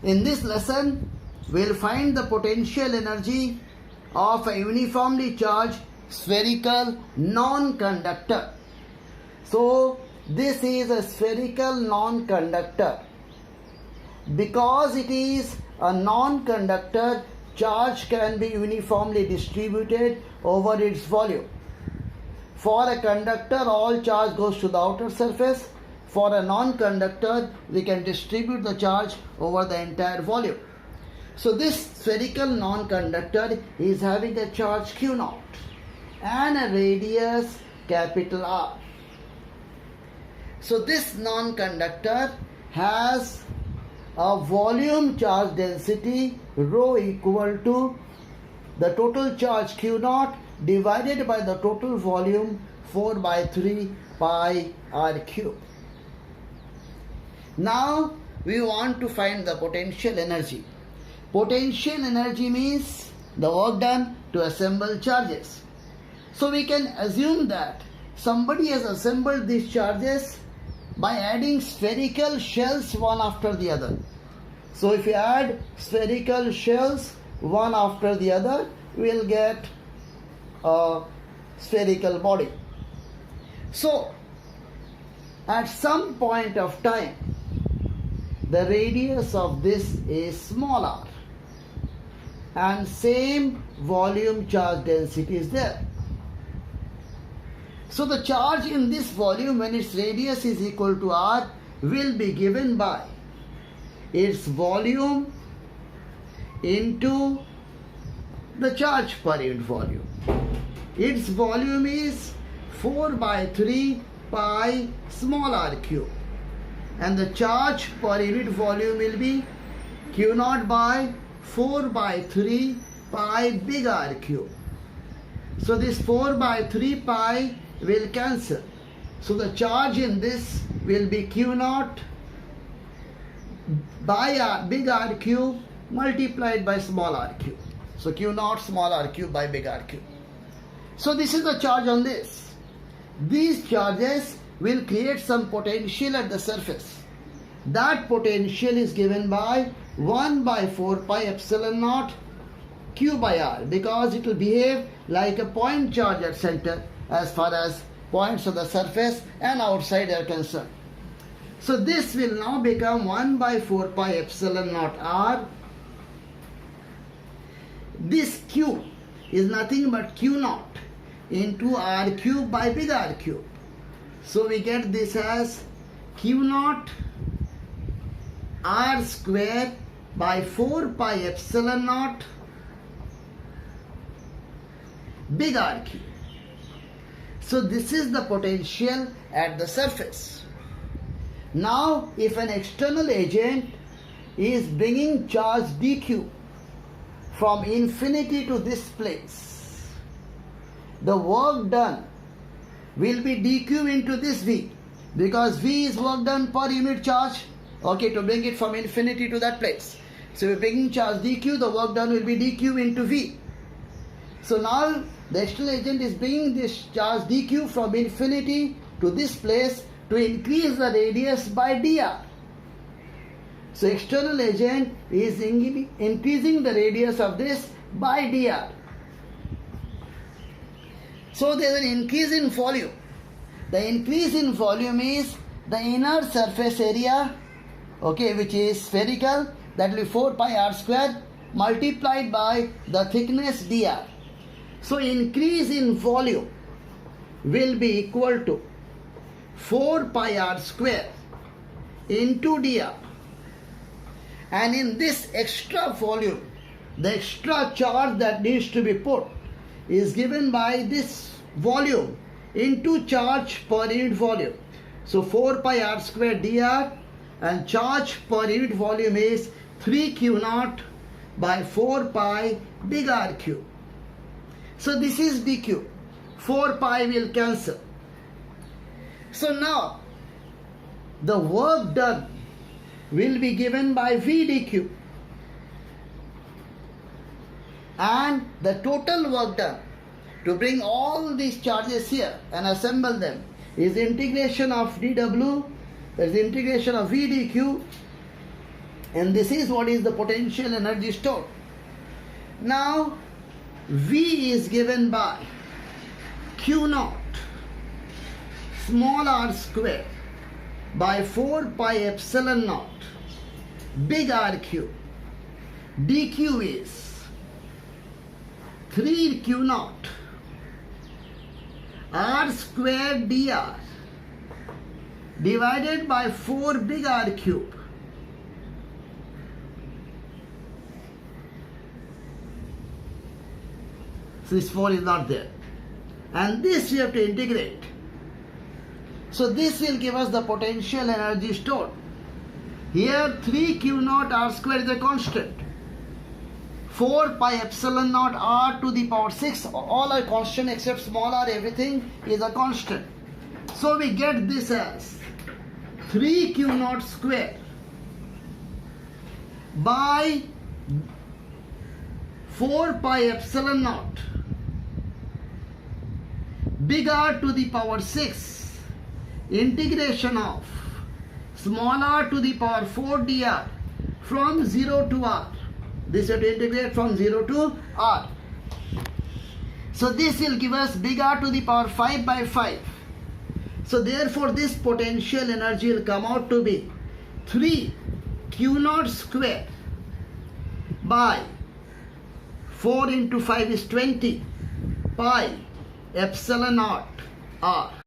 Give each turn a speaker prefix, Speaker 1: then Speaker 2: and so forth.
Speaker 1: In this lesson, we'll find the potential energy of a uniformly charged spherical non-conductor. So, this is a spherical non-conductor. Because it is a non-conductor, charge can be uniformly distributed over its volume. For a conductor, all charge goes to the outer surface. For a non-conductor, we can distribute the charge over the entire volume. So this spherical non-conductor is having a charge Q0 and a radius capital R. So this non-conductor has a volume charge density rho equal to the total charge Q0 divided by the total volume 4 by 3 pi R cube. Now we want to find the potential energy. Potential energy means the work done to assemble charges. So we can assume that somebody has assembled these charges by adding spherical shells one after the other. So if you add spherical shells one after the other, we will get a spherical body. So at some point of time, the radius of this is small r and same volume charge density is there. So the charge in this volume when its radius is equal to r will be given by its volume into the charge per unit volume. Its volume is 4 by 3 pi small r cube and the charge per unit volume will be Q0 by 4 by 3 pi big R cube. So this 4 by 3 pi will cancel. So the charge in this will be Q0 by big R cube multiplied by small r cube. So Q0 small r cube by big R cube. So this is the charge on this. These charges will create some potential at the surface. That potential is given by 1 by 4 pi epsilon naught q by r because it will behave like a point charge at center as far as points of the surface and outside are concerned. So this will now become 1 by 4 pi epsilon naught r. This q is nothing but q0 into r cube by big R cube. So we get this as q0 r square by 4 pi epsilon naught big R cube. So this is the potential at the surface. Now if an external agent is bringing charge dq from infinity to this place, the work done will be dq into this v because v is work done per unit charge, okay, to bring it from infinity to that place. So we're bringing charge dq, the work done will be dq into v. So now the external agent is bringing this charge dq from infinity to this place to increase the radius by dr. So external agent is increasing the radius of this by dr. So there is an increase in volume. The increase in volume is the inner surface area, okay, which is spherical, that will be 4 pi r square multiplied by the thickness dr. So increase in volume will be equal to 4 pi r square into dr. And in this extra volume, the extra charge that needs to be put is given by this volume into charge per unit volume. So 4 pi r square dr and charge per unit volume is 3 q0 by 4 pi big R cube. So this is dq. 4 pi will cancel. So now the work done will be given by v dq and the total work done to bring all these charges here and assemble them is integration of dw, that is integration of v dq And this is what is the potential energy stored. Now V is given by Q naught small r square by 4 pi epsilon naught big R cube. dq is 3 Q naught r square dr divided by 4 big R cube. So this 4 is not there. And this we have to integrate. So this will give us the potential energy stored. Here 3 Q naught r square is a constant. 4 pi epsilon naught r to the power 6, all are constant except small r, everything is a constant. So we get this as 3 Q naught square by 4 pi epsilon naught big R to the power 6 integration of small r to the power 4 dr from 0 to r. This will integrate from 0 to r. So this will give us big R to the power 5 by 5. So therefore this potential energy will come out to be 3 Q naught square by 4 into 5 is 20 pi epsilon naught r.